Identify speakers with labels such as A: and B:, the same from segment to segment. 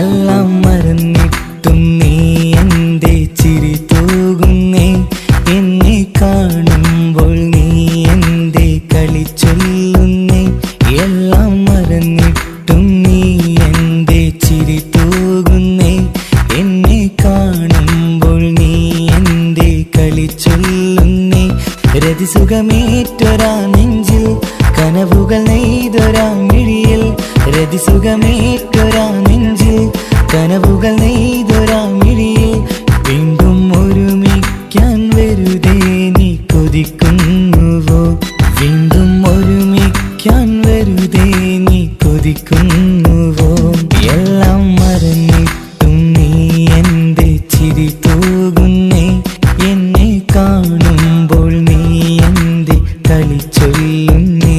A: എല്ലാം മറന്നിട്ടും നീ എന്റെ ചിരി തൂകുന്നേ. എന്നെ കാണുമ്പോൾ നീ എന്റെ കളി ചൊല്ലുന്നേ. എല്ലാം മറന്നിട്ടും നീ എന്റെ ചിരി തൂകുന്നേ. എന്നെ കാണുമ്പോൾ നീ എന്റെ കളി ചൊല്ലുന്നേ. രതിസുഖമേറ്റൊരാ നെഞ്ചിൽ കനവുകൾ നെയ്തൊരാ മിഴിയിൽ. രതിസുഖമേറ്റൊരാ നെഞ്ചിൽ കനവുകൾ നെയ്തൊരാ മിഴിയിൽ. വീണ്ടും ഒരുമിക്കാൻ വെറുതെ നീ കൊതിക്കുന്നുവോ? വീണ്ടും ഒരുമിക്കാൻ വെറുതെ നീ കൊതിക്കുന്നുവോ? എല്ലാം മറന്നിട്ടും നീ എന്റെ ചിരി തൂകുന്നേ. എന്നെ കാണുമ്പോൾ നീ എന്റെ കളി ചൊല്ലുന്നേ.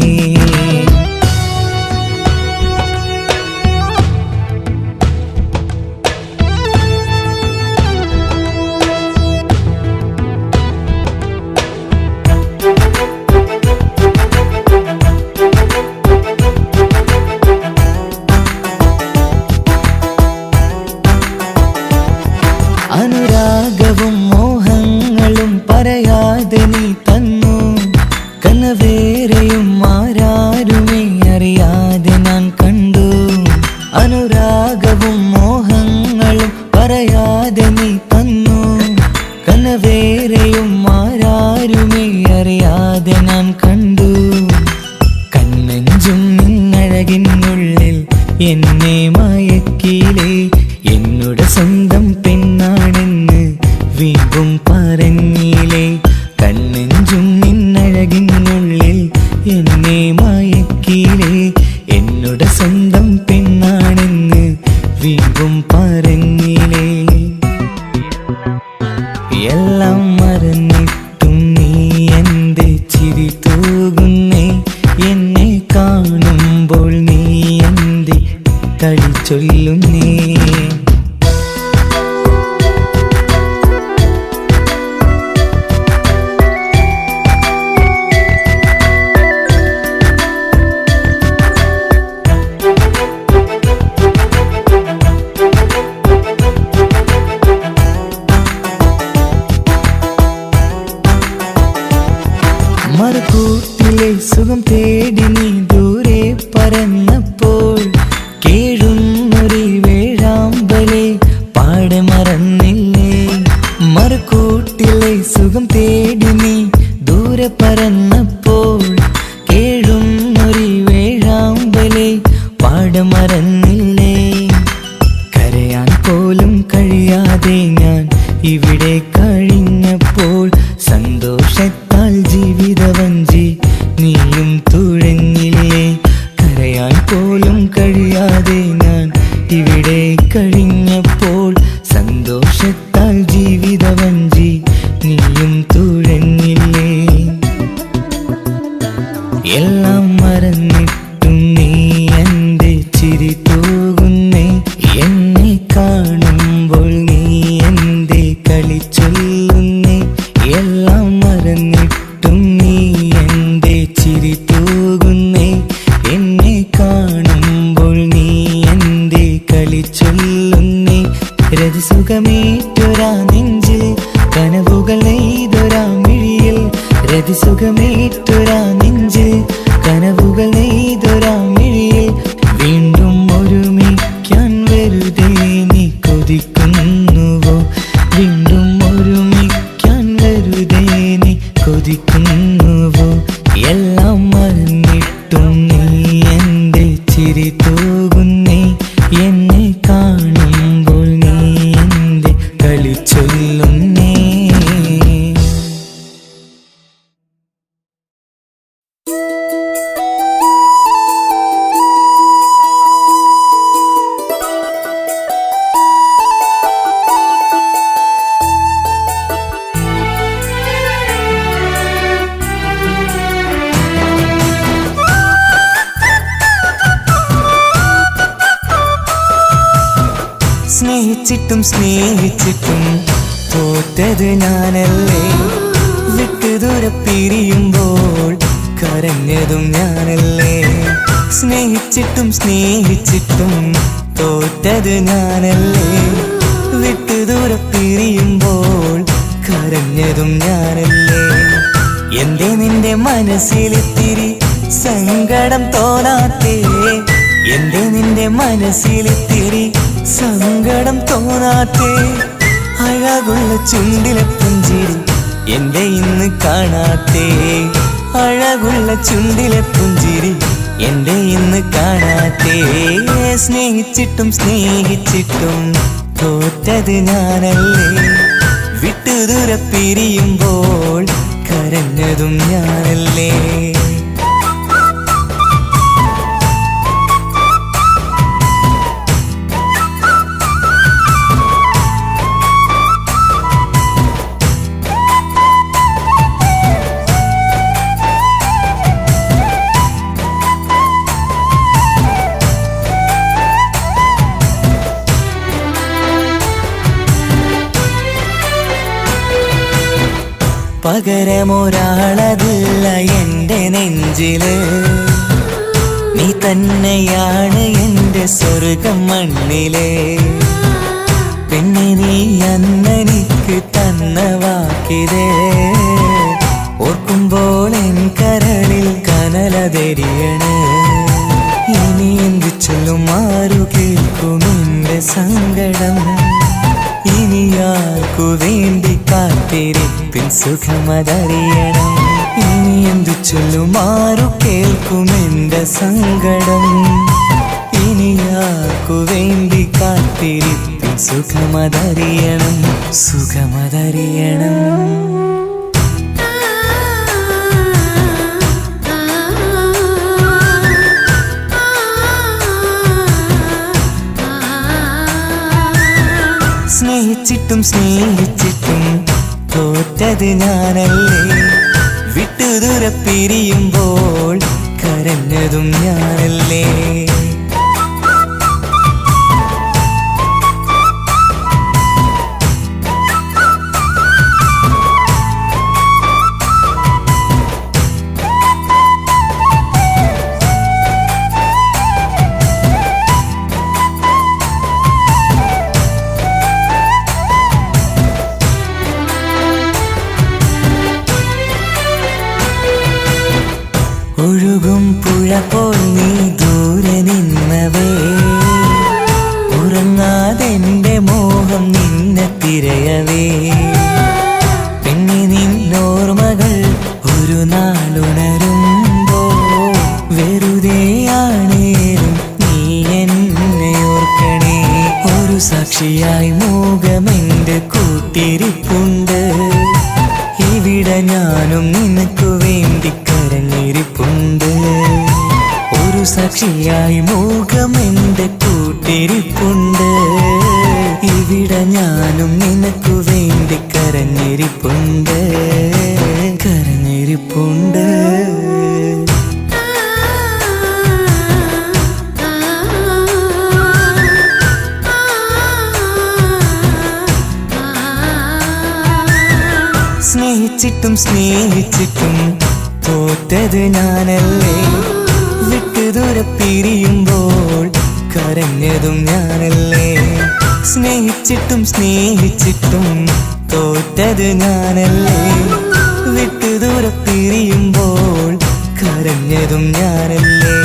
A: അനുരാഗവും മോഹങ്ങളും പറയാതെ നീ തന്നു. കനവേറെയും ആരാരുമേ അറിയാതെ ഞാൻ കണ്ടു. അനുരാഗവും മോഹങ്ങളും പറയാതെ നീ തന്നു. കനവേറെയും ആരാരുമേ അറിയാതെ ഞാൻ കണ്ടു. കണ്ണഞ്ചും നിന്നഴകിനുള്ളിൽ എന്നെ മയക്കിയിലേ. എന്നോട് സ്വന്തം പെണ്ണാണെന്ന് വീണ്ടും പറഞ്ഞില്ലേ. കണ്ണെഞ്ചും നിന്നഴകിനുള്ളിൽ എന്നെ മയക്കിയില്ലേ. എന്നോട് സ്വന്തം പെണ്ണാണെന്ന് വീണ്ടും പറഞ്ഞില്ലേ. എല്ലാം മറന്നിട്ടും നീ എന്റെ ചിരി തൂകുന്നേ. എന്നെ കാണുമ്പോൾ നീ എന്റെ കളി ചൊല്ലുന്നേ. മറുകൂട്ടിലെ സുഖം തേടി നീ ദൂരെ പറന്നപ്പോൾ കേഴുന്നൊരു വേഴാമ്പലെ പാടെ മറന്നില്ലേ. മറുകൂട്ടിലെ സുഖം തേടി നീ ദൂരെ പറന്നപ്പോൾ കേഴുന്നൊരു വേഴാമ്പലെ പാടെ മറന്നില്ലേ. കരയാൻ പോലും കഴിയാതെ ഞാൻ ഇവിടെ കഴിഞ്ഞപ്പോൾ സന്തോഷത്താൽ ജീവിതവഞ്ചി നീയും തുഴഞ്ഞില്ലേ. കരയാൻ പോലും കഴിയാതെ ഞാൻ ഇവിടെ കഴിഞ്ഞപ്പോൾ സന്തോഷത്താൽ ജീവിതവഞ്ചി നീയും തുഴഞ്ഞില്ലേ. എല്ലാം മറന്നിട്ടും നീ എന്റെ ചിരി തൂകുന്നേ. എന്നെ കാണുമ്പോൾ നീ എന്റെ കളി ചൊല്ലുന്നേ. എല്ലാം മറന്നിട്ടും നീ എന്റെ ചിരി തൂകുന്നേ. എന്നെ കാണുമ്പോൾ നീ എന്റെ കളി ചൊല്ലുന്നേ. രതിസുഖമേറ്റൊരാ നെഞ്ചിൽ കനവുകൾ നെയ്തൊരാ മിഴിയിൽ. രതിസുഖമേറ്റൊരാ നെഞ്ചിൽ കനവുകൾ നെയ്തൊരാ മിഴിയിൽ. വീണ്ടും ഒരുമിക്കാൻ വെറുതെ നീ കൊതിക്കുന്നുവോ? വീണ്ടും ഒരുമിക്കാൻ വെറുതെ നീ കൊതിക്കുന്നുവോ? എല്ലാം മറന്നിട്ടും നീ എന്റെ ചിരി തൂകുന്നേ. എന്നെ കാണുമ്പോൾ നീ എന്റെ കളി ചൊല്ലുന്നേ. സ്നേഹിച്ചിട്ടും സ്നേഹിച്ചിട്ടും തോറ്റത് ഞാനല്ലേ. വിട്ടുദൂരെ പിരിയുമ്പോൾ കരഞ്ഞതും ഞാനല്ലേ. സ്നേഹിച്ചിട്ടും സ്നേഹിച്ചിട്ടും തോറ്റത് ഞാനല്ലേ. വിട്ടു ദൂരെ പിരിയുമ്പോൾ കരഞ്ഞതും ഞാനല്ലേ. എന്തേ നിന്റെ മനസ്സിലിത്തിരി സങ്കടം തോന്നാത്തേ? എന്തേ നിന്റെ മനസ്സിലിത്തിരി സങ്കടം തോന്നാത്തേ? അഴകുള്ള ചുണ്ടിലെ പുഞ്ചിരി എന്റെ ഇന്ന് കാണാത്തേ. അഴകുള്ള ചുണ്ടിലെ പുഞ്ചിരി എന്റെ ഇന്ന് കാണാത്തേ. സ്നേഹിച്ചിട്ടും സ്നേഹിച്ചിട്ടും തോറ്റത് ഞാനല്ലേ. വിട്ടു ദൂരെ പിരിയുമ്പോൾ കരഞ്ഞതും ഞാനല്ലേ. പകരമൊരാളതില്ല എൻ്റെ നെഞ്ചില്. നീ തന്നെയാണ് എൻ്റെ സ്വർഗം മണ്ണിലെ. പിന്നെ നീ അന്നെനിക്ക് തന്ന വാക്കിതേ ഓർക്കുമ്പോൾ എൻ കരളിൽ കനലതെരിയണ്. ഇനി എന്ത് ചൊല്ലും ആരു കേൾക്കും എൻ്റെ സങ്കടം? ഇനി ആർക്കു വേണ്ടി കാത്തിരിപ്പിൻ സുഖമതറിയണം. ഇനി എന്തു ചൊല്ലും ആരു കേൾക്കും എൻ്റെ സങ്കടം? ഇനി ആർക്കു വേണ്ടി കാത്തിരിപ്പിൻ സുഖമതറിയണം, സുഖമതറിയണം. സ്നേഹിച്ചിട്ടും സ്നേഹിച്ചിട്ടും തോറ്റത് ഞാനല്ലേ. വിട്ടു ദൂരെ പിരിയുമ്പോൾ കരഞ്ഞതും ഞാനല്ലേ. ഒഴുകും പുഴ പോൽ നീ ദൂരെ നിന്നവേ. ഉറങ്ങാതെന്റെ മോഹം നിന്നെ തിരയവേ. പിന്നെ നിന്നോർമ്മകൾ ഒരു നാളുണരുമ്പോ വെറുതെയാണേലും നീ എന്നെ ഓർക്കണേ. ഒരു സാക്ഷിയായി മോഹമെന്റെ കൂട്ടിരിപ്പുണ്ട്. ഇവിടെ ഞാനും നിനക്കു വേണ്ടി കരഞ്ഞിരിപ്പുണ്ട്. ഒരു സാക്ഷിയായി മോഹമെന്റെ കൂട്ടിരിപ്പുണ്ട്. ഇവിടെ ഞാനും നിനക്കു വേണ്ടി കരഞ്ഞിരിപ്പുണ്ട്, കരഞ്ഞിരിപ്പുണ്ട്. സ്നേഹിച്ചിട്ടും സ്നേഹിച്ചിട്ടും തോറ്റത് ഞാനല്ലേ. വിട്ടു ദൂരെ പിരിയുമ്പോൾ കരഞ്ഞതും ഞാനല്ലേ. സ്നേഹിച്ചിട്ടും സ്നേഹിച്ചിട്ടും തോറ്റത് ഞാനല്ലേ. വിട്ടു ദൂരെ പിരിയുമ്പോൾ കരഞ്ഞതും ഞാനല്ലേ.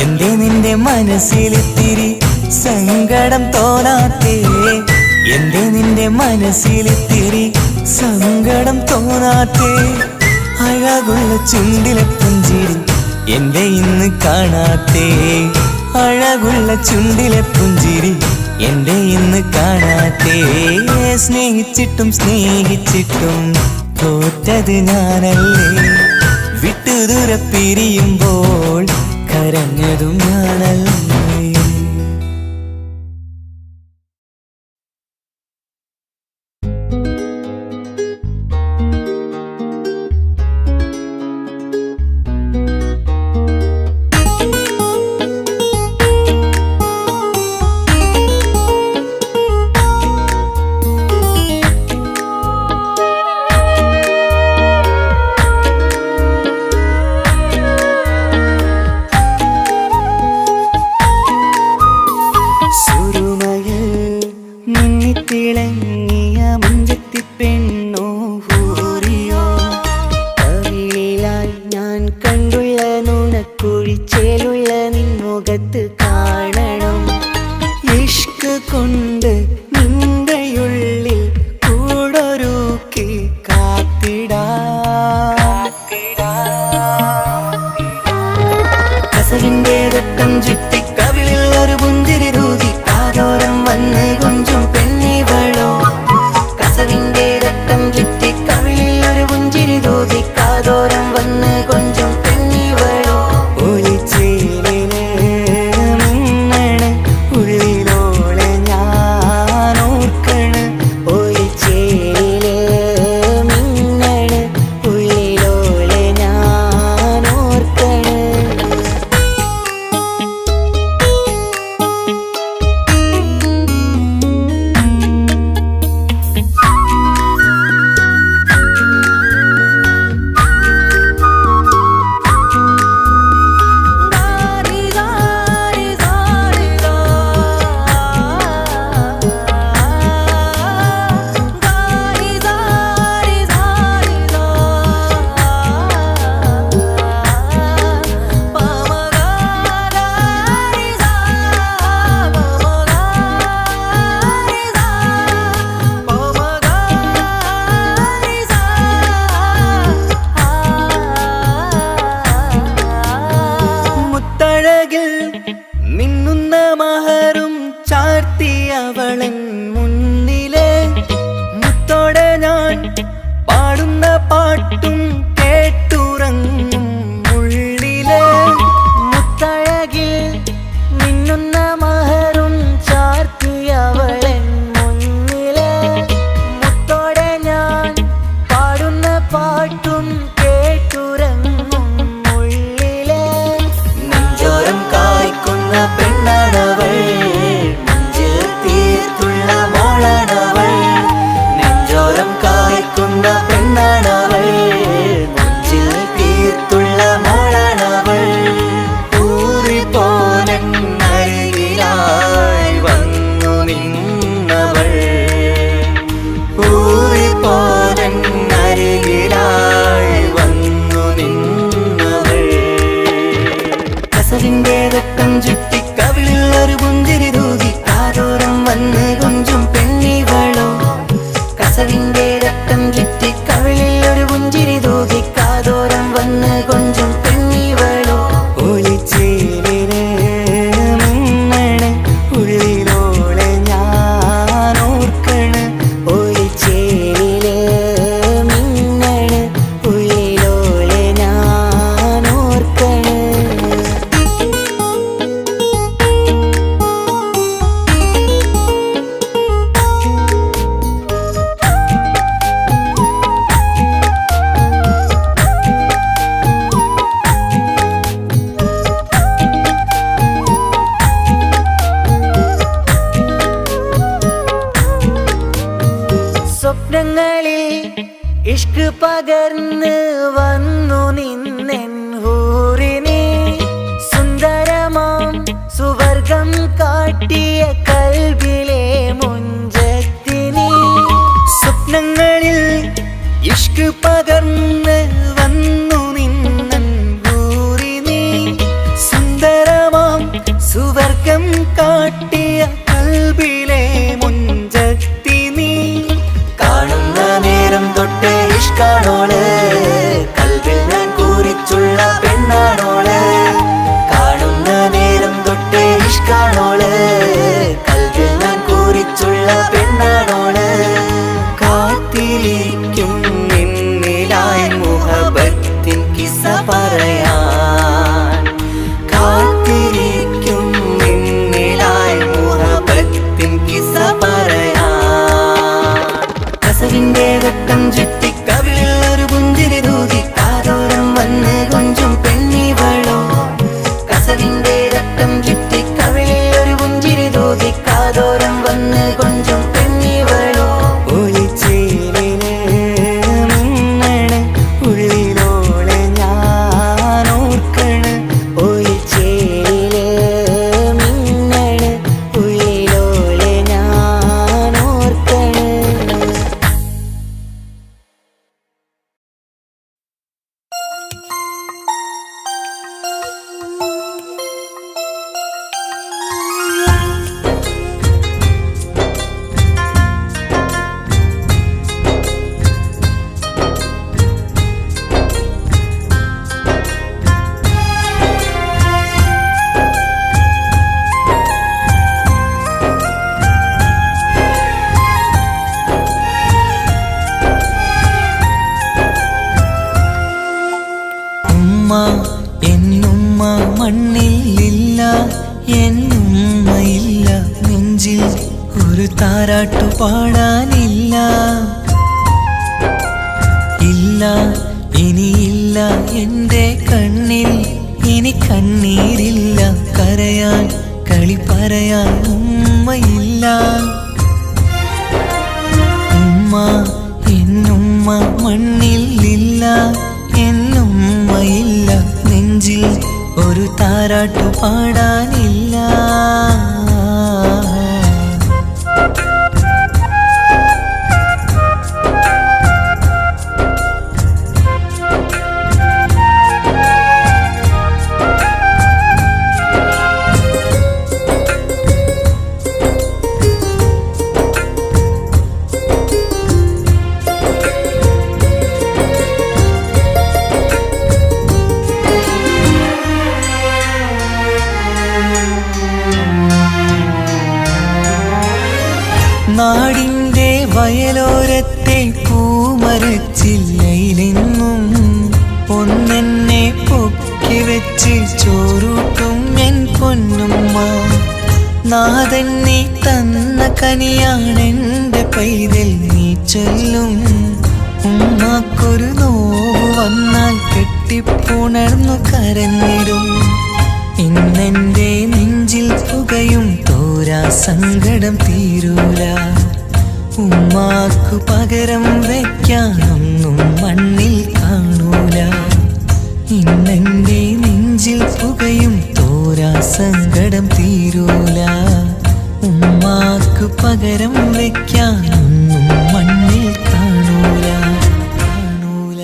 A: എന്തേ നിന്റെ മനസ്സിലിത്തിരി സങ്കടം തോന്നാത്തേ? എന്തേ നിന്റെ മനസ്സിലിത്തിരി സങ്കടം തോന്നാത്തേ? അഴകുള്ള ചുണ്ടിലെ പുഞ്ചിരി എന്റെ ഇന്ന് കാണാത്തേ. അഴകുള്ള ചുണ്ടിലെ പുഞ്ചിരി എന്റെ ഇന്ന് കാണാത്തേ. സ്നേഹിച്ചിട്ടും സ്നേഹിച്ചിട്ടും തോറ്റത് ഞാനല്ലേ. വിട്ടു ദൂരെ പിരിയുമ്പോൾ കരഞ്ഞതും ഞാനല്ലേ. ചേലുള്ള നുണക്കുഴിച്ചേലുള്ള നിൻമുഖത്ത് കാണണം. ഇഷ്ക് കൊണ്ട് നിന്റെയുള്ളിൽ കൂടൊരുക്കി കസവിന്റെ രക്തം ചുറ്റി കവിളിൽ ഒരു പുഞ്ചിരി തൂകി കാതോരം വന്ന് കൊഞ്ചും പെണ്ണിവളോ. കസവിന്റെ രക്തം ചുറ്റി കവിളിൽ ഒരു പുഞ്ചിരി തൂകി കാതോരം വന്ന് കൊഞ്ചും പെണ്ണിവളോ. ഒളിച്ചേലിന് മിന്നണ് ഉള്ളിലോളെ ഞാൻ ഓർക്കണ്. ഒളിച്ചേലില് മിന്നണ് ഉള്ളിലോളെ ഞാൻ ഓർക്കണ്. മിന്നുന്ന മഹറും ചാർത്തിയവളൻ മുന്നിലെ മുത്തോടെ ഞാൻ പാടുന്ന പാട്ടും കേട്ടുറങ്ങും ഉള്ളിലെ. മുത്തഴകിൽ മിന്നുന്ന മഹറും ചാർത്തിയവളൻ മുന്നിലെ മുത്തോടെ ഞാൻ പാടുന്ന പാട്ടും കേട്ടുറങ്ങും ഉള്ളിലെ. നെഞ്ചോരം കായ്ക്കുന്ന പെണ്ണാണവൾ, നെഞ്ചിൽ തീർത്തുള്ള മോളാണവൾ. നെഞ്ചോരം കായ്ക്കുന്ന പെണ്ണാണവൾ, നെഞ്ചിൽ തീർത്തുള്ള മോളാണവൾ. ഊറിപ്പോലൻ അരികിലായി വന്നു നിന്നവൾ, ഊറിപ്പോലൻ അരികിലായി വന്നു നിന്നവൾ. കസവിന്റെ രക്തം ചുറ്റി കവിളിൽ ഒരു പുഞ്ചിരി തൂകി കാതോരം വന്ന് കൊഞ്ചും പെണ്ണിവളോ. കസവിന്റെ രക്തം ചുറ്റി കവിളിൽ ഒരു പുഞ്ചിരി തൂകി കാതോരം വന്ന് കൊഞ്ചും പെണ്ണിവളോ. ഒളിച്ചേലിന് മിന്നണ് ഉള്ളിലോളെ ഞാൻ ഓർക്കണ്. ഒളിച്ചേലില് മിന്നണ് ഉള്ളിലോളെ ഞാൻ ഓർക്കണ്. എന്നുമ്മ മണ്ണിലില്ല, എന്നുമ്മയില്ല നെഞ്ചിൽ ഒരു താരാട്ടു പാടാനില്ല. ഇല്ല ഇനിയില്ല എൻ്റെ കണ്ണിൽ ഇനി കണ്ണീരില്ല, കരയാൻ കളി പറയാൻ ഉമ്മയില്ല. ഉമ്മ എന്നുമ്മ മണ്ണിലില്ല, എന്നുമ്മയില്ല നെഞ്ചിൽ ഒരു താരാട്ടു പാടാനില്ല. നാടിൻ്റെ വയലോരത്തെ പൂമരച്ചില്ലയിലെന്നും ഒന്നെന്നെ പൊക്കി വെച്ച് ചോറൂട്ടും എൻ പൊന്നുമ്മ. നാഥൻ നീ തന്ന കനിയാണെൻ്റെ പൈതൽ നീ ചൊല്ലും. ഉമ്മാക്കൊരു നോവ് വന്നാൽ കെട്ടിപ്പുണർന്നു കരഞ്ഞിടും. ഇന്നെൻ്റെ നെഞ്ചിൽ പുകയും തോരാ സങ്കടം തീരൂല. ഉമ്മാക്കു പകരം വയ്ക്കാനൊന്നും മണ്ണിൽ കാണൂല. ഇന്നെൻ്റെ നെഞ്ചിൽ പുകയും തോരാ സങ്കടം തീരൂല. ഉമ്മാക്കു പകരം വയ്ക്കാനൊന്നും മണ്ണിൽ കാണൂല, കാണൂല,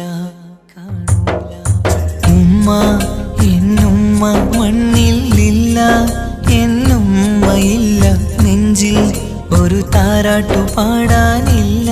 A: കാണൂല. ഉമ്മ എന്നുമ്മ മണ്ണിലില്ല, എന്നുമ്മയില്ല നെഞ്ചിൽ ഒരു താരാട്ടു പാടാനില്ല.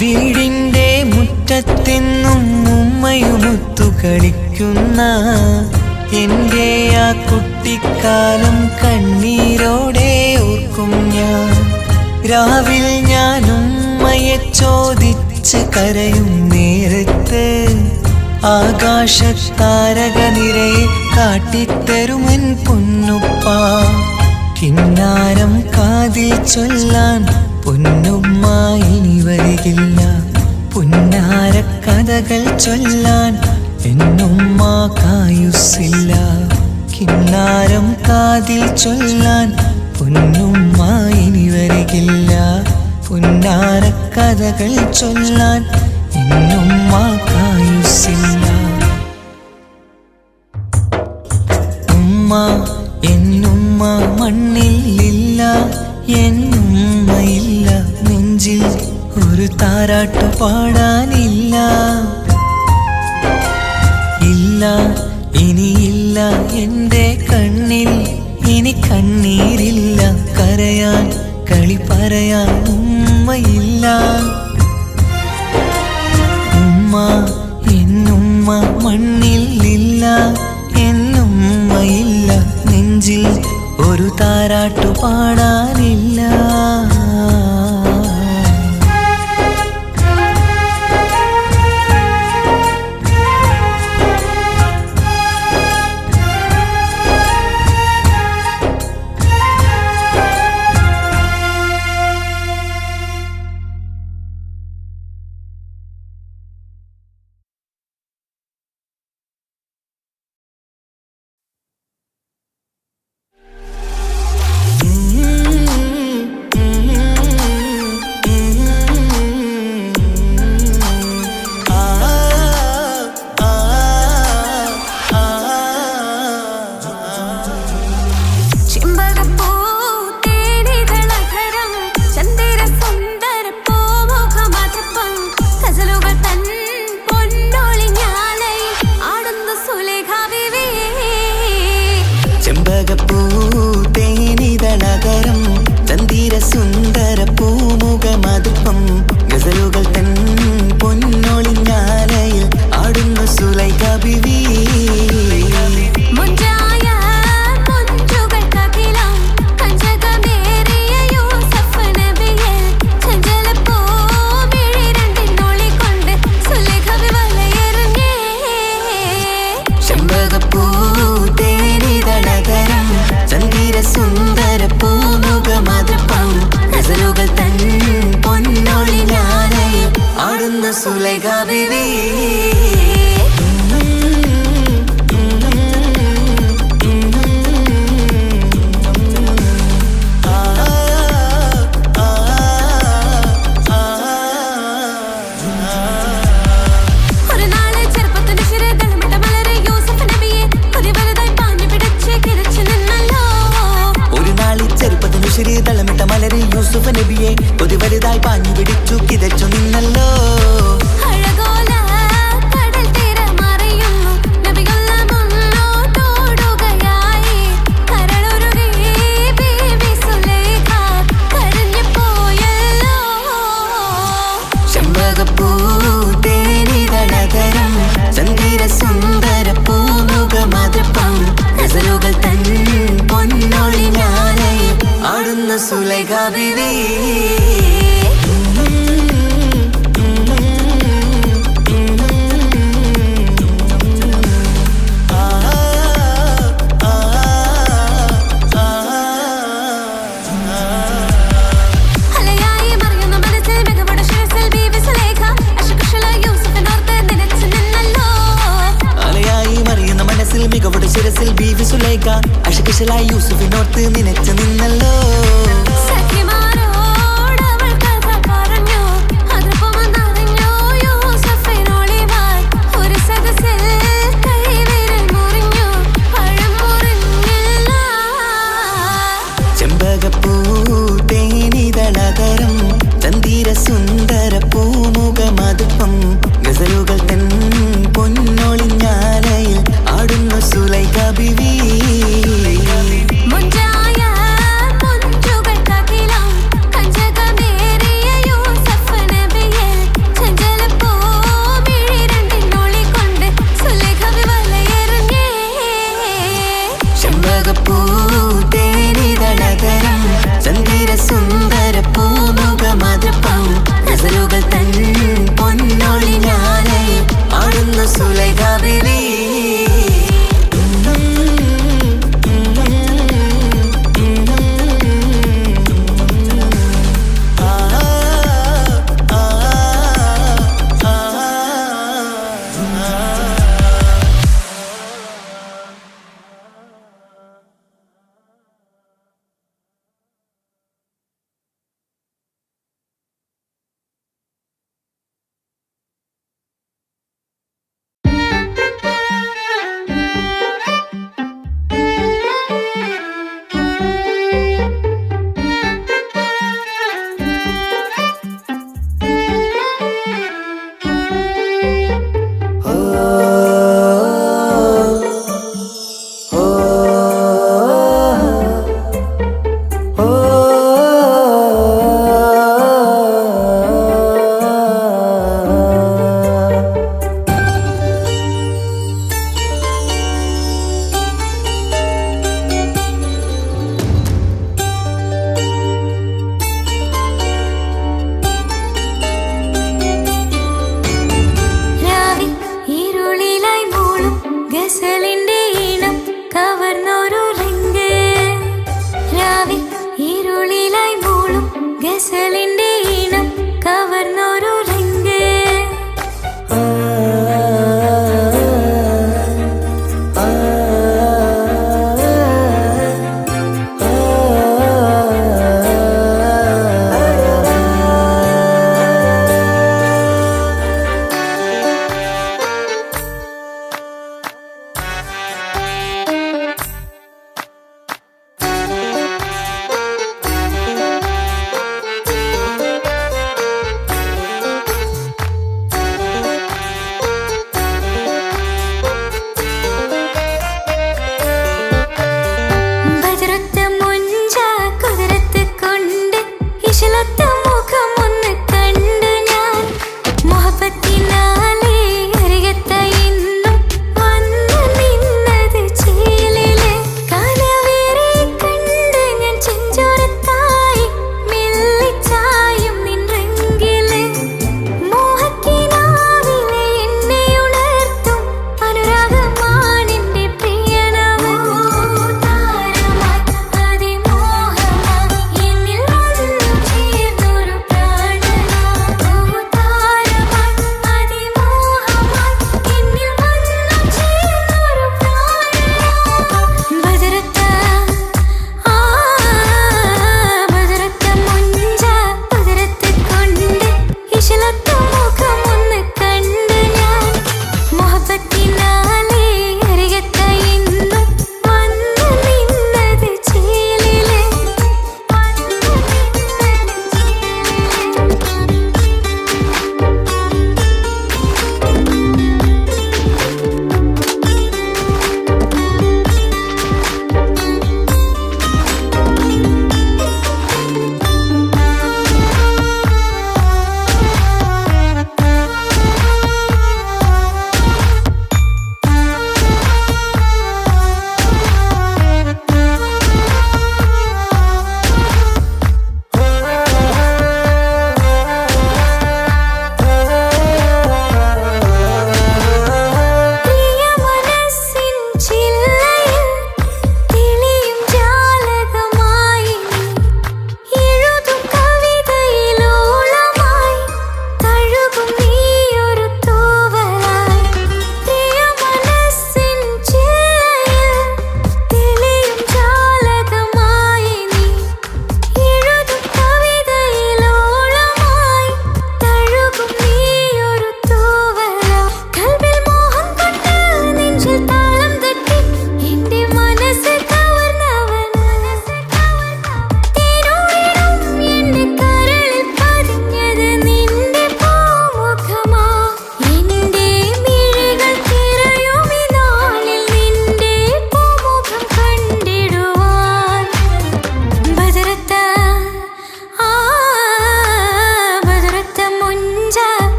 A: വീടിൻ്റെ മുറ്റത്തെന്നും ഉമ്മയുമൊത്തു കളിക്കുന്ന എൻ്റെ ആ കുട്ടിക്കാലം കണ്ണീരോടെ ഓർക്കും ഞാൻ. രാവിൽ ഞാൻ ഉമ്മയെ ചോദിച്ച് കരയും നേരത്ത് ആകാശത്താരക നിരയെ കാട്ടിത്തരുമൻ പൊന്നുപ്പ. കിന്നാരം കാതിൽ ചൊല്ലാൻ പൊന്നുമ്മ ഇനി വരികില്ല. പുന്നാര കഥകൾ ചൊല്ലാൻ എന്നുമ്മ കായുസ്സില്ല. കിന്നാരം കാതിൽ ചൊല്ലാൻ പൊന്നുമ്മ ഇനി വരികില്ല. പുന്നാര കഥകൾ ചൊല്ലാൻ എന്നുമ്മ കായുസ്സില്ല. ഉമ്മ എന്നുമ്മ മണ്ണിലില്ല, എന്നുമ്മയില്ല നെഞ്ചിൽ ഒരു താരാട്ടു പാടാനില്ല. ഇല്ല ഇനിയില്ല എൻ്റെ കണ്ണിൽ ഇനി കണ്ണീരില്ല, കരയാൻ കളി പറയാൻ ഉമ്മയില്ല. ഉമ്മ എന്നുമ്മ മണ്ണിലില്ല, എന്നുമ്മയില്ല നെഞ്ചിൽ ഒരു താരാട്ടു പാടാനില്ല. സുന്ദര പൂമുഖമതുപ്പം ഗസലുകൾ തൻ പൊന്നൊളിഞ്ഞാലയിൽ ആടുന്നു സുലൈഖ ബിവി. സുന്ദര പൂമുഖമതുപ്പം ഗസലുകൾ തൻ പൊന്നൊളിഞ്ഞാലയിൽ ആടുന്നു സുലൈഖ ബിവി. തളമിട്ട മലരി യൂസുഫ് നബിയെ കൊതി വലുതായി പാഞ്ഞു പിടിച്ചു കിതച്ചു നിന്നല്ലോ. ചെമ്പകപ്പൂ തേനിതളതരം ചന്ദിര സുന്ദര പൂമുഖമതുപ്പം ഗസലുകൾ തൻ പൊന്നൊളിഞ്ഞാലയിൽ ആടുന്നു സുലൈഖ ബിവി. മികവുടെ ശിരസിൽ ബീവി സുലൈഖ അശകുശലായി യൂസുഫിനോർത്ത് നിനച്ചു നിന്നല്ലോ. ചെമ്പകപ്പൂ തേനിതളതരം ചന്ദിര സുന്ദര പൂമുഖമതുപ്പം ഗസലുകൾ തൻ പൊന്നൊളിഞ്ഞാലയിൽ ആടുന്നു സുലൈഖ ബിവി.
B: മുഞ്ചായ മുഞ്ചുകൾ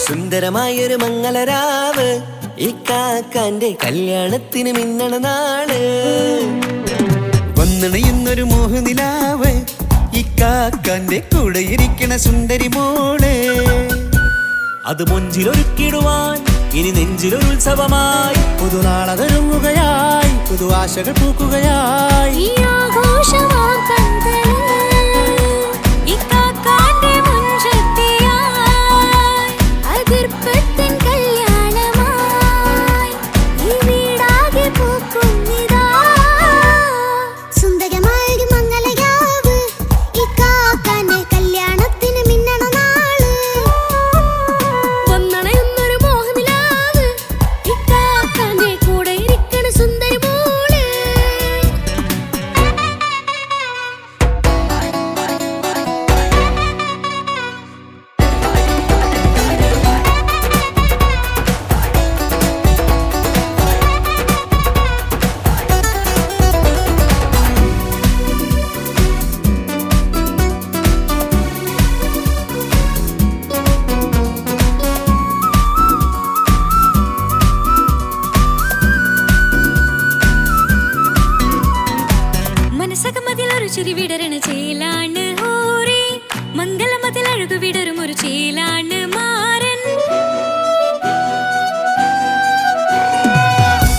A: സുന്ദരമായൊരു മംഗളരാവ് ഇക്കാക്കാന്റെ കല്യാണത്തിന് മിന്നണ നാള്. വന്നണയുന്നൊരു മോഹനിലാവ് ഇക്കാക്കാന്റെ കൂടെ ഇരിക്കണ സുന്ദരി മോള്. അത് മൊഞ്ചിലൊരുക്കിടുവാൻ ഇനി നെഞ്ചിലൊരു ഉത്സവമായി പുതുനാളതൊരുങ്ങുകയായി പുതു ആശകൾ പൂക്കുകയായി.
B: വിടരണ ചേലാണ് ഹോറി മംഗളമതിൽ അഴകു വിടരും ഒരു ചേലാണ് മാരൻ.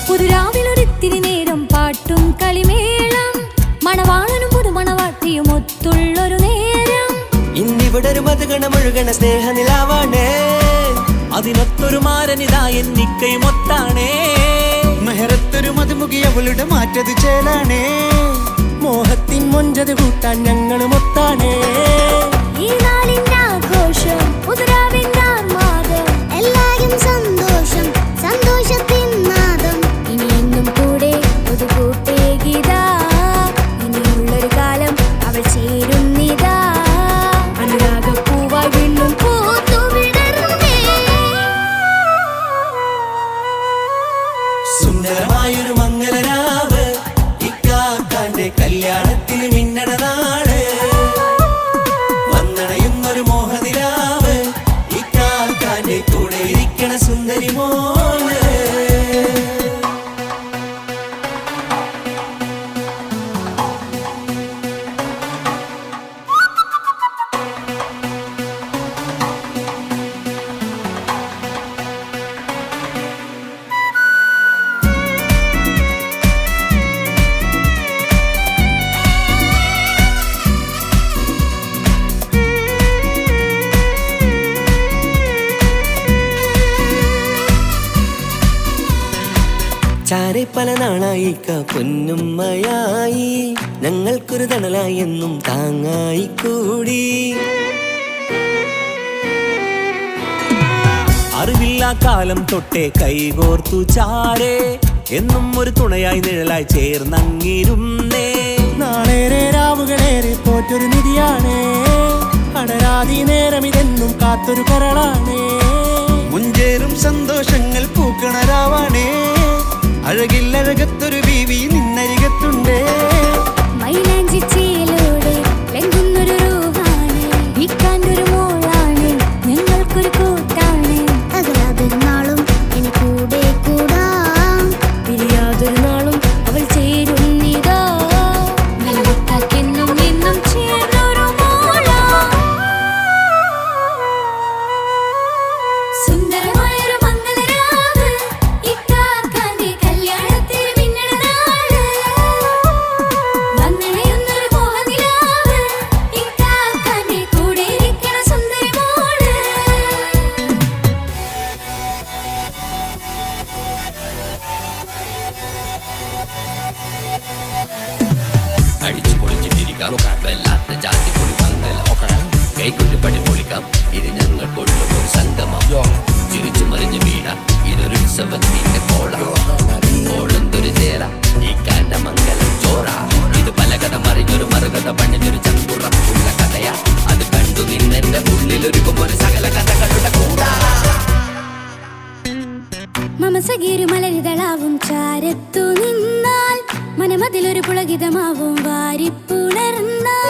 B: പുതുരാവിലൊരിത്തിരി നേരം പാട്ടും കളിമേളം മണവാളനും പുതുമണവാട്ടിയും ഒത്തുള്ളൊരു നേരം.
A: ഇന്നിവിടെ ഒരു മധുഗണമൊഴുകണ സ്നേഹനിലാവാണ്. അതിനൊത്തൊരു മാരനിതാ എന്നിക്കയും ഒത്താണേ. മെഹറത്തൊരു മധുമുഖി അവളുടെ മാറ്റത് ചേലാണേ. മോഹത്തിൻ മൊഞ്ചത് കൂട്ടാൻ ഞങ്ങളും ഒത്താണേ.
B: ഈ നാളിന്റെ ആഘോഷം പുതുരാവിന്റെ ആർമാദം എല്ലാരും സന്തോഷം സന്തോഷത്തിൻ നാദം. ഇനി എന്നും കൂടെ പുതുകൂട്ടേ ഗീതാ ഇനിയുള്ളൊരു കാലം അവൾ ചേരുന്നിതാ. അനുരാഗപ്പൂവായി വീണ്ടും പൂത്തു വിടർന്നേ.
A: സുന്ദരമായൊരു മംഗളരാവ് ഇക്കാക്കാന്റെ കല്യാണത്തിന് മിന്നണ നാള്. വന്നണയുന്നൊരു മോഹനിലാവ് ഇക്കാക്കാന്റെ കൂടെ ഇരിക്കണ സുന്ദരി മോള്. ചാരെ പല നാളായി പൊന്നുമ്മയായി ഞങ്ങൾക്കൊരു തണലായി എന്നും താങ്ങായി കൂടി. അറിവില്ലാ കാലം തൊട്ടേ കൈകോർത്തു ചാരെ എന്നും ഒരു തുണയായി നിഴലായി ചേർന്നങ്ങിരുന്നേ.
C: നാളേറെ രാവുകളേറെ പോറ്റൊരു നിധിയാണേ. അടരാതി നേരം ഇതെന്നും കാത്തൊരു കരളാണേ.
A: മുഞ്ചേറും സന്തോഷങ്ങൾ പൂക്കണരാവാണേ. അഴകില്ലഴകത്തൊരു ബീവി നിന്നരികത്തുണ്ടേ.
B: മൈലാഞ്ചി ചേലോടെ ലംഘുന്നൊരു രൂപാണ് ഇക്കാണ്ടൊരു മോളാണ് ഞങ്ങൾക്കൊരു കൂട്ടാണ്. അകലാതൊരു നാളും ഇനി കൂടെ കൂടാം പിരിയാതൊരു നാളും അവൾ ചേരുന്നിതാ. നൽകിത്താക്കെന്നും എന്നും ചേർന്നൊരു മോളാ. സുന്ദരമായൊരു മംഗളരാവ് ഇക്കാക്കാന്റെ കല്യാണത്തിന് മിന്നണ നാള്. വന്നണയുന്നൊരു മോഹനിലാവ് ഇക്കാക്കാന്റെ കൂടെ ഇരിക്കണ സുന്ദരി മോള്.
D: അടിച്ചു പൊളിച്ചിട്ടിരിക്കാം വല്ലാത്ത ജാതി പൊളി മംഗലം. കൈകൊണ്ട് പടി പൊളിക്കാം ഇത് ഞങ്ങൾ കൊള്ളും ഒരു സംഗമം. ചിരിച്ചു മറിഞ്ഞു വീണ ഇതൊരു ഉത്സവത്തിന്റെ കോളം. കോളന്തൊരു ചേര ഈ കാണ്ട മംഗലം ചോറ. ഇത് പല കഥ മറിഞ്ഞൊരു മറുകഥ പണിഞ്ഞൊരു ചങ്കുറപ്പുള്ള കഥയാ. അത് കണ്ടു നിന്നെന്റെ ഉള്ളിലൊരുക്കും ഒരു സകല കഥകളുടെ കൂടാ.
B: മമസഗീരു മലരിതളാവും ചാരത്തു നിന്നാൽ മനമതിലൊരു പുളകിതമാവും വാരിപ്പുണർന്നാൽ.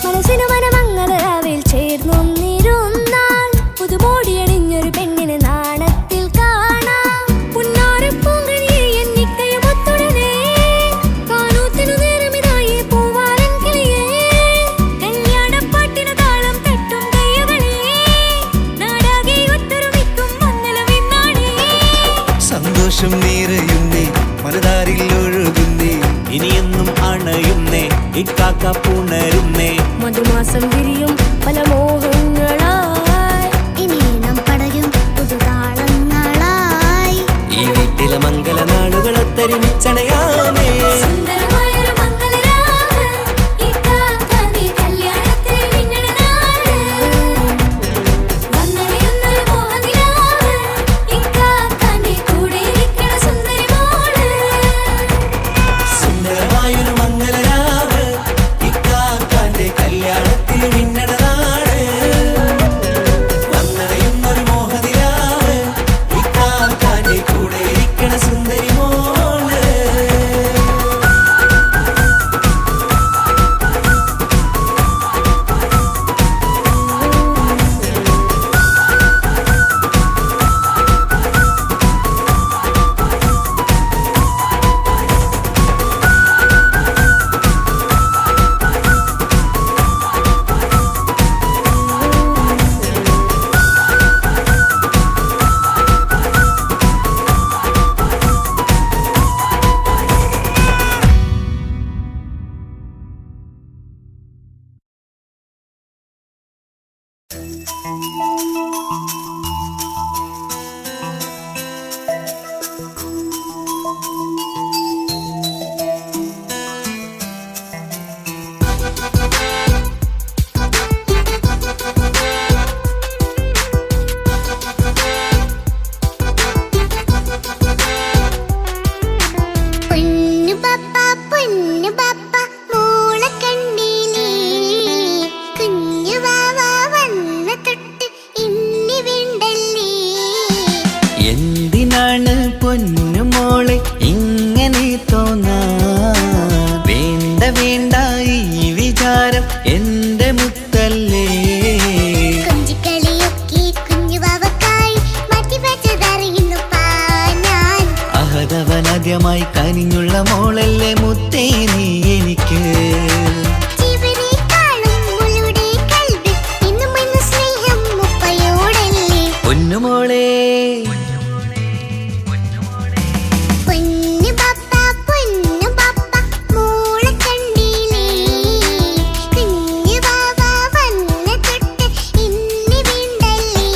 B: മനസ്സിനു മനമംഗളരാവിൽ കാലം വിരിയും പല മോഹങ്ങളായി ഇനി നാം പടരും പുതുതാളങ്ങളായി
A: ഈ വീട്ടിലെ മംഗളനാളുകൾ ഒത്തൊരുമിച്ചണയാമേ
B: സുന്ദരമായൊരു മംഗളരാവ് ഇക്കാക്കാന്റെ കല്യാണത്തിൽ മിന്നണ നാള് വന്നണിയുന്നൊരു മോഹനിലാവ് ഇക്കാക്കാന്റെ കൂടെ ഇരിക്കണ സുന്ദരി മോള്
A: സുന്ദരമായൊരു മംഗളരാവ് ഇക്കാക്കാന്റെ കല്യാണത്തിൽ മിന്നണ നാട് വന്നറിയുന്നൊരു മോഹനിലാവ് ഇക്കാക്കാന്റെ കൂടെ ഇരിക്കണ സുന്ദരി മോള്
B: പൊന്നു പപ്പ മോളെ കണ്ടില്ലേ കുഞ്ഞു വാവ വന്ന തൊട്ട് ഇന്നി വിണ്ടല്ലേ
A: എന്തിനാണ് പൊന്നു മോളെ ഇങ്ങനെ തോന്നാ വേണ്ട വേണ്ട ഈ വിചാരം എന്റെ മുത്തല്ലേ
B: കൊഞ്ചിക്കളിയൊക്കെ കുഞ്ഞു വാവക്കായി മാറ്റി വെച്ചതറിയുന്നു ഞാൻ
A: അഹതവനാദ്യമായി കനിഞ്ഞുള്ള മോളല്ലേ മുത്തേ നീ എനിക്ക്
B: ജീവനേക്കാളും മുളുടെ കൽവിൽ ഇന്നും ഇന്ന് സ്നേഹം മുപ്പയോടല്ലേ
A: പൊന്നുമോളെ
B: പൊന്നു പപ്പ മോളെ കണ്ടില്ലേ കുഞ്ഞു വാവ വന്ന തൊട്ട് ഇന്നി വിണ്ടല്ലേ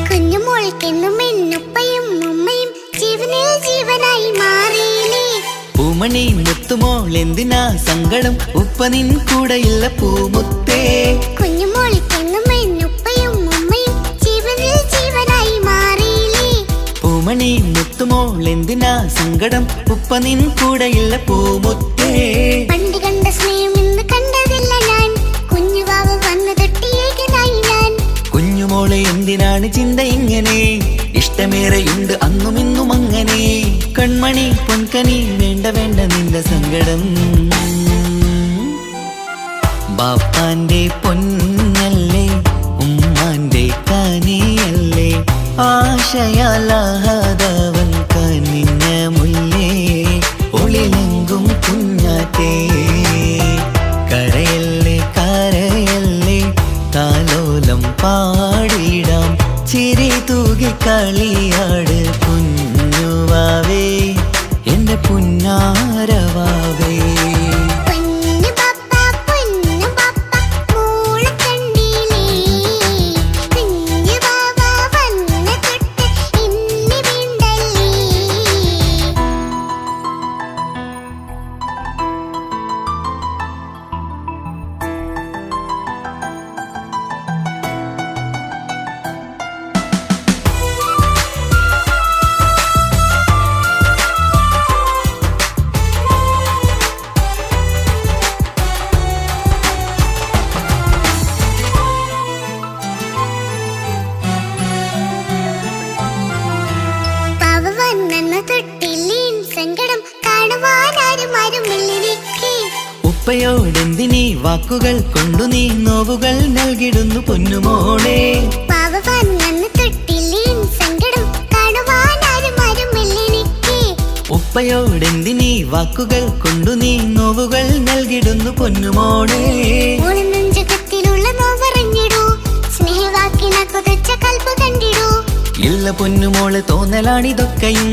B: കുഞ്ഞുമോൾക്കെന്നും എന്നുപ്പയും ഉമ്മയും ജീവനിൽ ജീവനായി മാറിയില്ലേ
A: പൂമണി മുത്തുമോൾ എന്തിനാ സങ്കടം ഉപ്പ നിൻ കൂടെയില്ല പൂമുത്തേ
B: കുഞ്ഞുമോൾക്കെന്നും എന്നുപ്പയും ഉമ്മയും ജീവനിൽ ജീവനായി മാറിയില്ലേ
A: പൂമണി മുത്തുമോൾ എന്തിനാ സങ്കടം ഉപ്പ നിൻ കൂടെയില്ല പൂമുത്തേ
B: പണ്ട് കണ്ട സ്നേഹം ഇന്ന് കണ്ടതില്ല ഞാൻ കുഞ്ഞുവാവ വന്ന തൊട്ടിയേകനായി ഞാൻ
A: കുഞ്ഞുമോളെ എന്തിനാണ് ചിന്ത ഇങ്ങനെ ഇഷ്ടമേറെയുണ്ട് അന്നും ഇന്നും അങ്ങനെ കൺമണി പൊൻകനി വേണ്ട വേണ്ട നിന്റെ സങ്കടം ബാപ്പാന്റെ പൊന്നല്ലേ ഉമ്മാന്റെ കനിയല്ലേ ആശയാലാഹതവൻ കനിഞ്ഞ മുല്ലേ ഒളിലെങ്കും കുഞ്ഞാറ്റേ കരയല്ലേ കരയല്ലേ താലോലം പാടിടാം ചിരി തൂകി കളിയാട് കുഞ്ഞുവാവേ എന്റെ പുന്നാരവാവേ
B: പൊന്നു പപ്പ മോളെ കണ്ടില്ലേ കുഞ്ഞു വാവ വന്ന തൊട്ട് ഇന്നി വിണ്ടല്ലേ
A: ഉപ്പയോടെന്തിനീ വാക്കുകൾ കൊണ്ടു നീ നോവുകൾ നൽകിടുന്നു പൊന്നുമോളെ.
B: പാവ വന്നു തൊട്ടില്ലേ സങ്കടം കാണുവാനാരും ആരുമില്ലെനിക്ക്.
A: ഉപ്പയോടെന്തിനീ വാക്കുകൾ കൊണ്ടു നീ നോവുകൾ നൽകിടുന്നു പൊന്നുമോളെ.
B: നെഞ്ചകത്തിലുള്ള നോവറിഞ്ഞിടൂ, സ്നേഹവാക്കിന കൊതിച്ച കൽപ്പ് കണ്ടിടൂ.
A: ഇല്ല പൊന്നുമോള് തോന്നലാണിതൊക്കെയും,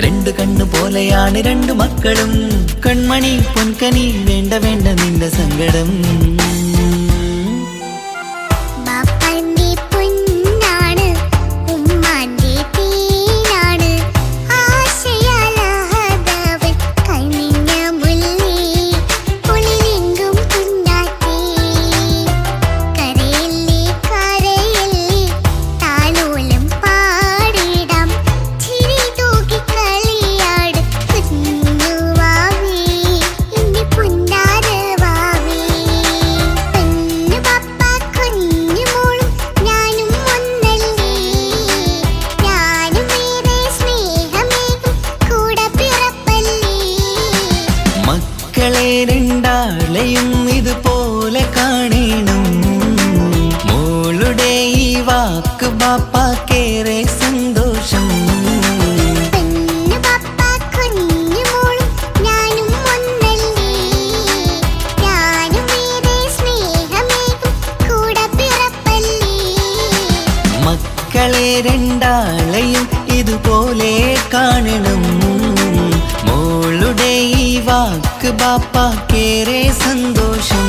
A: രണ്ടു കണ്ണു പോലെയാണ് രണ്ടു മക്കളും. കൺമണി പൊൻകനി വേണ്ട വേണ്ട നിന്റെ സങ്കടം.
B: ബാപ്പാന്റെ പൊന്നാണ്, ഉമ്മാന്റെ തേനാണ്, ആശയാലാഹതവൻ കനിഞ്ഞ മുല്ലേ, പൊളിലെങ്കും കുഞ്ഞാറ്റേ. കരയല്ലേ കരയല്ലേ താലോലം പാടിടാം, ചിരി തൂക്കി കളിയാട് കുഞ്ഞുവാവേ, എന്റെ പുന്നാരവാവേ. പൊന്നു പപ്പ കുഞ്ഞു മോളും ഞാനും ഒന്നല്ലേ, ഞാനും ഏറെ സ്നേഹമേകും കൂടെ പിറപ്പല്ലേ.
A: മക്കളെ രണ്ടാളെയും ഇതുപോലെ കാണണം, മോളുടെ ഈ വാക്ക് ബാപ്പാക്കേറെ സന്തോഷം.
B: പൊന്നു പപ്പ കുഞ്ഞു മോളും ഞാനും ഒന്നല്ലേ, ഞാനും ഏറെ സ്നേഹമേകും കൂടെ പിറപ്പല്ലേ.
A: മക്കളെ രണ്ടാളെയും ഇതുപോലെ കാണണം, മോളുടെ ഈ വാക്ക് ബാപ്പാക്കേറെ സന്തോഷം.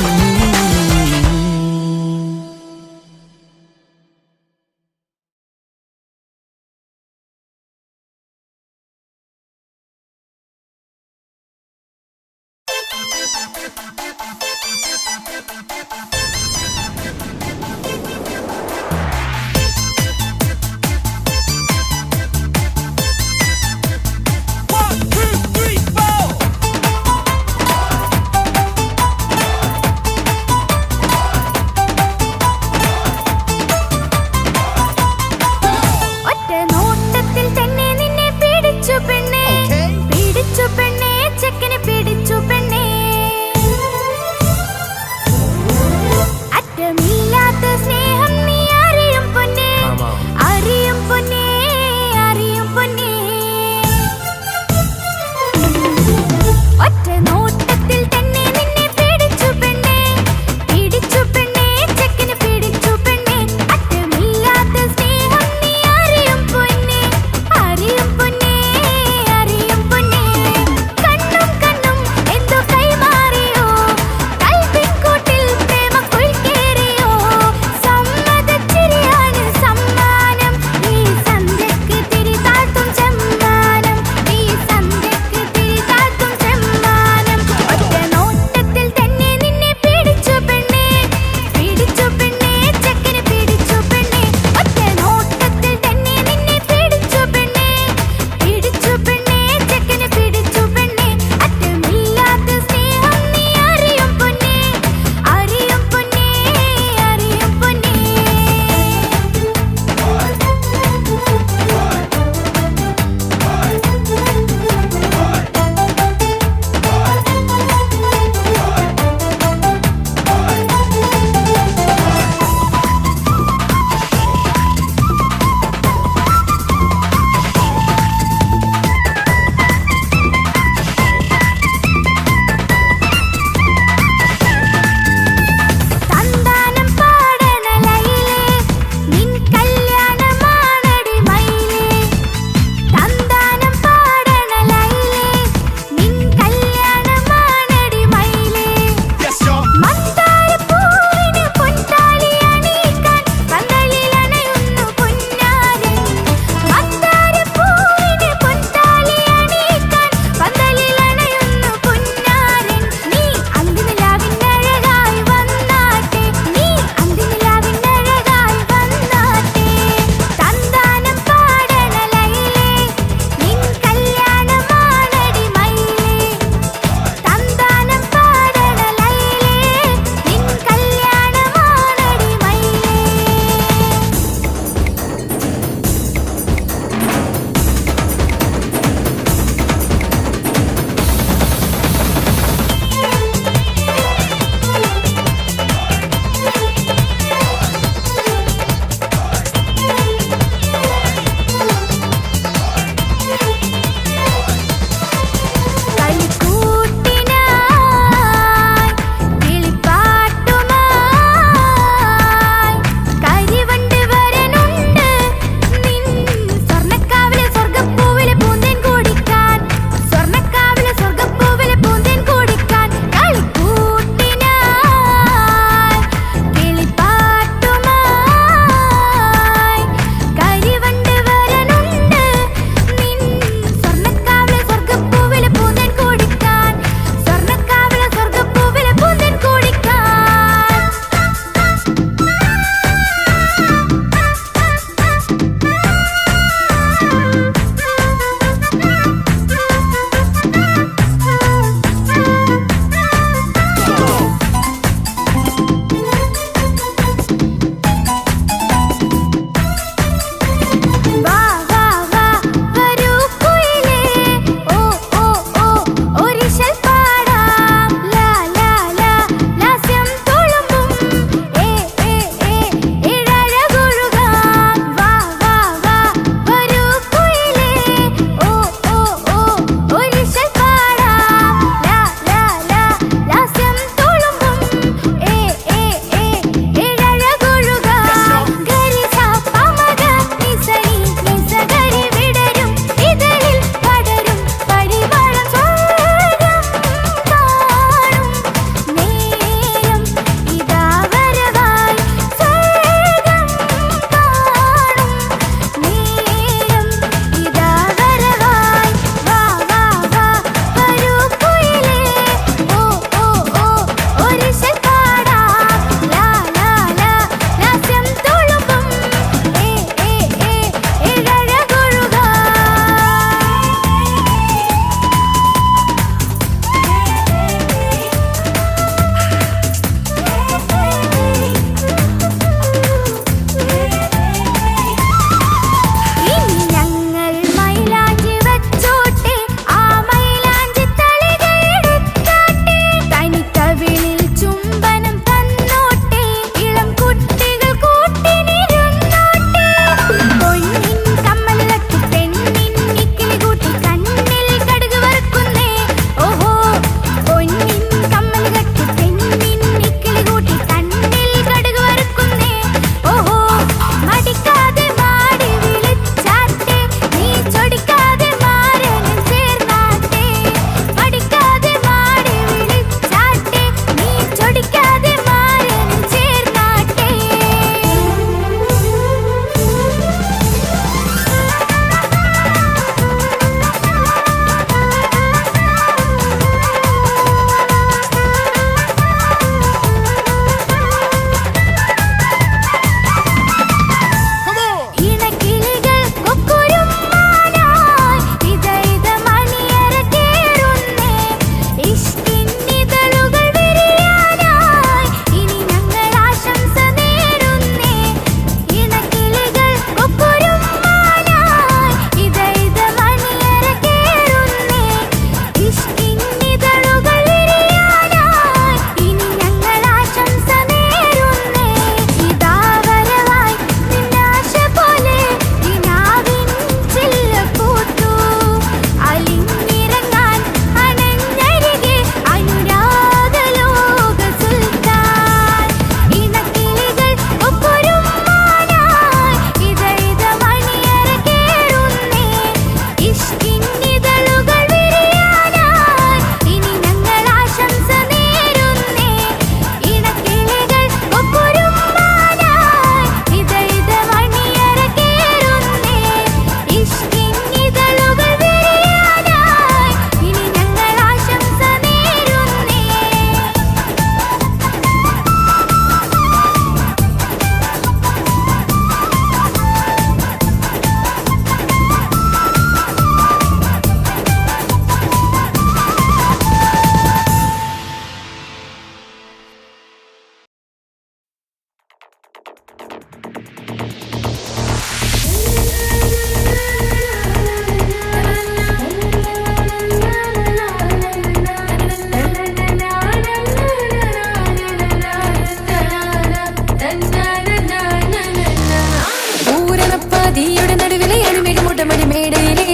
E: മേടയിലേ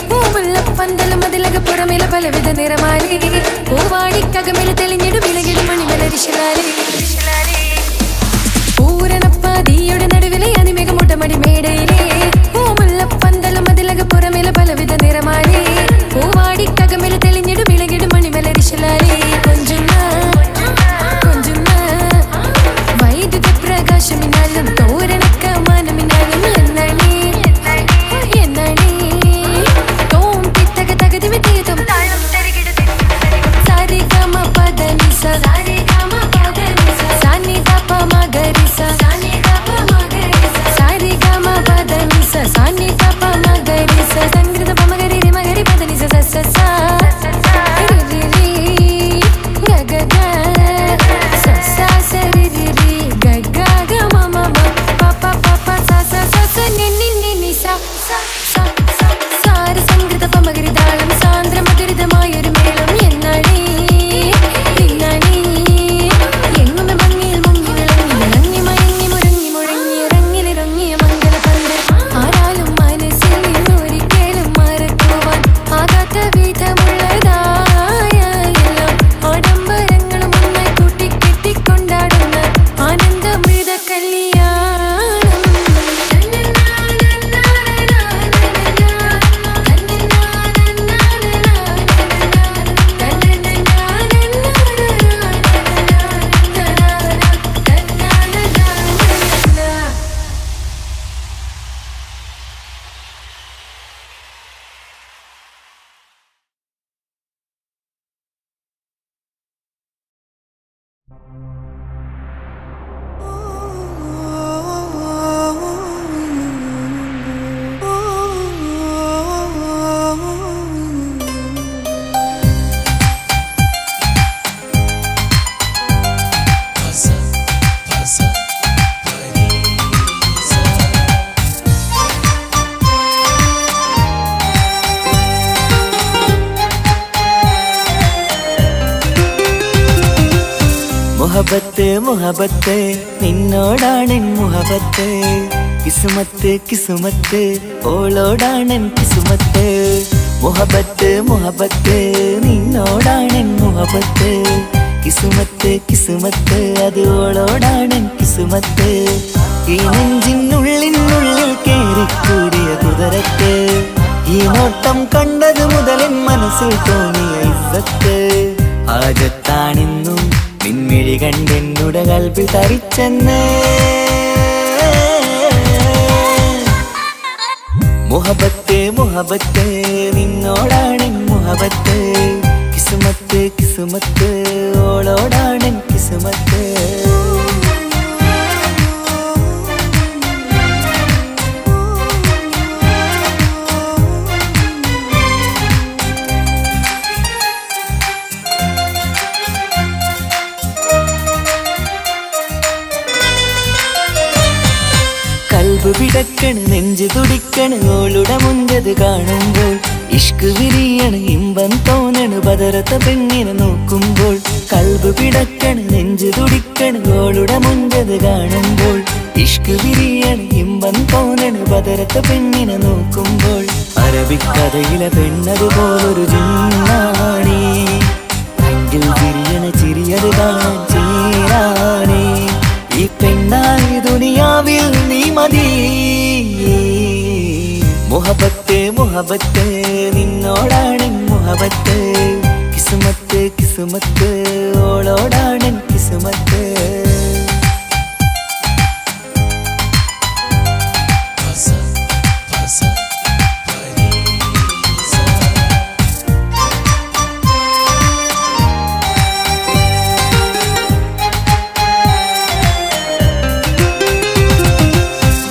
E: പൂവുള്ള പന്തലും അതിലക പുറമേല പലവിധ നിറമാലേ പൂവാടിക്കകമേല തെളിഞ്ഞിടും വിലകിടും മണിമലരിശലാലേ പൂരണപ്പാതിയുടെ നടുവിലെ അതിമേഘ മുട്ടമടി മേടയിലേ പൂവുള്ള പന്തലും അതിലക പുറമേല പലവിധ നിറമാലേ പൂവാടിക്കകമേല തെളിഞ്ഞിടും വിലകിടും മണിമലരിശലാലേ കൊഞ്ചുന്ന വൈദ്യുത പ്രകാശമിനാലും തോരണക്ക മനമിനാലും എന്നാണേ തോം തിത്തക തകതി വിതേതും സാരി ഗമ പദ നിസ സാനി ദപ മഗരിസ സാരി ഗമ പദ നിസ സാനി ദപ മഗരിസ സംഗൃത പമഗരി രി മഗരി പദ നിസ സ സ രി രി ഗ ഗ സ സ സ രി രി ഗ ഗ ഗ മ മ മ പ പ പ പ സ സ സ സ നി നി നി നി സ സാരി സംഗൃത പമഗരി താളം സാന്ദ്ര മധുരിതമായൊരു മേളം എന്നാണേ എങ്ങുമെ ഭംഗിയിൽ മുങ്ങി വിളങ്ങി മയങ്ങി മുരങ്ങി മുഴങ്ങി ഇറങ്ങിലിറങ്ങിയ മംഗളപന്ത് ആരാലും മനസ്സിൽ നിന്നൊരിക്കലും മറക്കുവാൻ ആകാത്ത വിധമുള്ളതായ എല്ലാം ആഡംബരങ്ങളും ഒന്നായി കൂട്ടിക്കെട്ടിക്കൊണ്ടാടുന്ന ആനന്ദമൃത കല്യാണം
A: മുഹബത്ത് മുഹബത്ത് നിന്നോടാണെൻ മുഹബത്ത് കിസുമത്ത് കിസുമത്ത് ഓളോടാണെൻ കിസുമത്ത് മുഹബത്ത് മുഹബത്ത് നിന്നോടാണെൻ മുഹബത്ത് കിസുമത്ത് കിസുമത്ത് അത് ഓളോടാണെൻ കിസുമത്ത് ഈ നെഞ്ചിനുള്ളിനുള്ളിൽ കേറിക്കൂടിയ കുതിരത്ത് ഈ നോട്ടം കണ്ടത് മുതലൻ മനസ്സിൽ തോന്നിയ ഇസ്സത്ത് ഹാജത്താണെന്നും നിൻമിഴി കണ്ടെന്നുടെ കൽബിൽ തരിച്ചെന്ന് മുഹബത്ത് മുഹബത്ത് നിന്നോടാണെൻ മുഹബത്ത് കിസുമത്ത് കിസുമത്ത് ഓളോടാണെൻ കിസുമത്ത് കൽബ് പിടക്കണ് നെഞ്ചു തുടിക്കണ് ഓളുടെ മുഞ്ചത് കാണുമ്പോൾ ഇഷ്ക് വിരിയണ് ഇമ്പം തോന്നണ് ബദറത്ത പെണ്ണിനെ നോക്കുമ്പോൾ കൽബ് പിടക്കണ് നെഞ്ചു തുടിക്കണ് ഓളുടെ മുഞ്ചത് കാണുമ്പോൾ ഇഷ്ക് വിരിയണ് ഇമ്പം തോന്നണ് ബദറത്ത പെണ്ണിനെ നോക്കുമ്പോൾ അറബിക്കഥയിലെ പെണ്ണതുപോലൊരു ജിന്നാണി എങ്കിൽ വിരിയണ ചിരിയത് കാണാൻ ചേരാനേ ഈ പെണ്ണായി ദുനിയാവിൽ നീ മതി മുഹബത്ത് മുഹബത്ത് നിന്നോടാണെൻ മുഹബത്ത് കിസുമത്ത് കിസുമത്ത് ഓളോടാണെൻ കിസുമത്ത്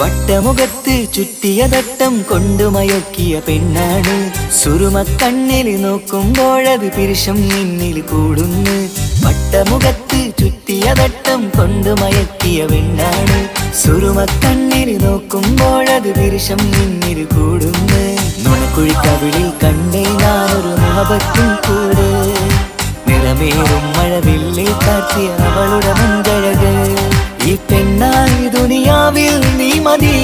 A: വട്ടമുഖത്ത് ചുറ്റിയ തട്ടം കൊണ്ടു മയക്കിയ പെണ്ണാണ് സുറുമക്കണ്ണിൽ നോക്കുമ്പോഴത് പിരിശം നിന്നിൽ കൂടുന്നു വട്ടമുഖത്ത് ചുറ്റിയ തട്ടം കൊണ്ടു മയക്കിയ പെണ്ണാണ് സുറുമക്കണ്ണിൽ നോക്കുമ്പോഴത് പിരിശം നിന്നിൽ കൂടുന്നു നുണക്കുഴിക്കവിളിൽ കണ്ടേ ഞാനൊരു മുഹബത്തും കൂടെ നിറമേറും മഴവില്ലിൽ കാറ്റിയ അവളുടെ മുൻകഴക് ഈ പെണ്ണായി ദുനിയാവിൽ നീ മതി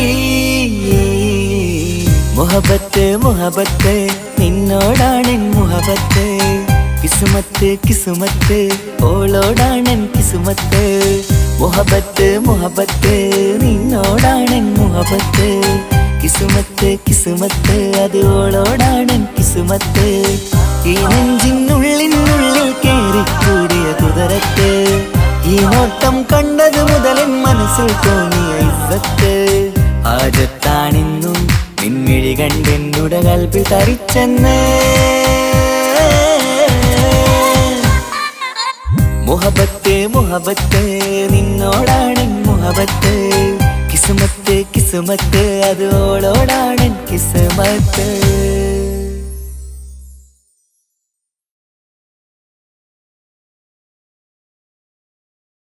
A: മുഹബത്ത് മുഹബത്ത് നിന്നോടാണെൻ മുഹബത്ത് കിസുമത്ത് കിസുമത്ത് ഓളോടാണെൻ കിസുമത്ത് മുഹബത്ത് മുഹബത്ത് നിന്നോടാണെൻ മുഹബത്ത് കിസുമത്ത് കിസുമത്ത് അത് ഓളോടാണെൻ കിസുമത്ത് ഈ നെഞ്ചിനുള്ളിനുള്ളിൽ കേറിക്കൂടിയ കുതിരത്ത് ഈ നോട്ടം കണ്ടത് മുതലൻ മനസ്സിൽ തോന്നിയ ഇസ്സത്ത് ആജത്താണിന്നും നിൻമിഴി കണ്ടെന്നുടെ കൽപ്പിൽ തരിച്ചെന്ന് മുഹബത്ത് മുഹബത്ത് നിന്നോടാണെൻ മുഹബത്ത് കിസുമത്ത് കിസുമത്ത് അത് ഓളോടാണെൻ കിസുമത്ത്